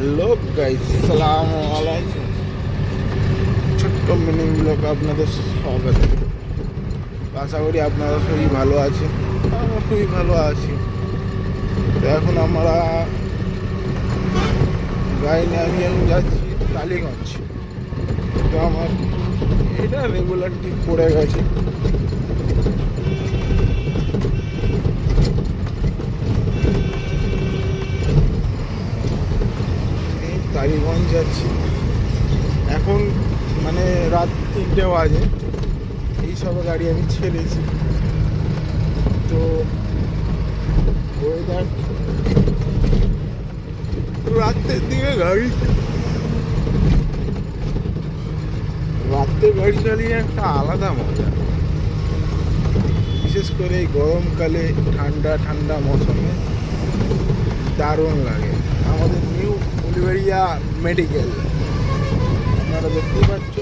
Hello guys, সালামু আলাইকুম। ছোট্ট মিনি ব্লগ আপনাদের স্বাগত। আশা করি আপনারা খুবই ভালো আছেন। আমরা খুবই ভালো আছি। তো এখন আমরা গাড়ি নিয়ে আমি এখন যাচ্ছি টালিগঞ্জ। তো আমার এটা রেগুলার ঠিক পড়ে গেছে। এই টালিগঞ্জ যাচ্ছি এখন, মানে রাত 3টে বাজে। এই সব গাড়ি আমি ছেড়েছি। তো ওয়েদার রাতের দিকে রাতে গাড়ি চালিয়ে একটা আলাদা মজা, বিশেষ করে এই গরমকালে ঠান্ডা ঠান্ডা মৌসুমে দারুণ লাগে। আমাদের নিউ উলুবেড়িয়া মেডিকেল আপনারা দেখতেই পাচ্ছ।